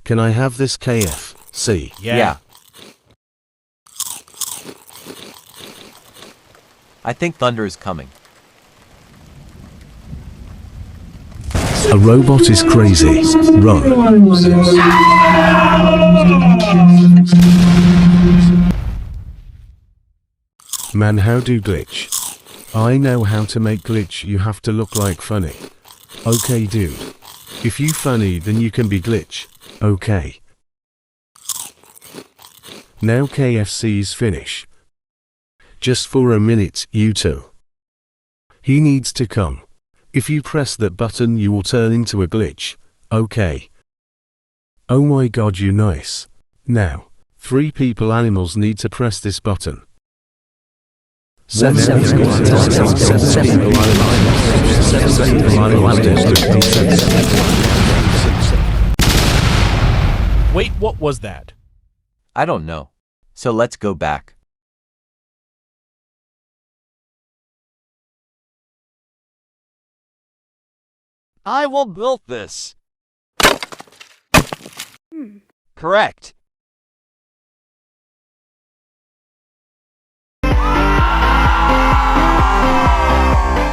Can I have this KFC? Yeah. I think thunder is coming. A robot is crazy. Run. Man, how do glitch? I know how to make glitch. You have to look like funny. Okay, dude. If you funny, then you can be glitch. Okay. Now KFC's finish. Just for a minute, you two. He needs to come. If you press that button, you will turn into a glitch. Okay. Oh my god, you nice. Now, 3 people animals need to press this button. Wait, what was that? I don't know. So let's go back. I will build this. Correct.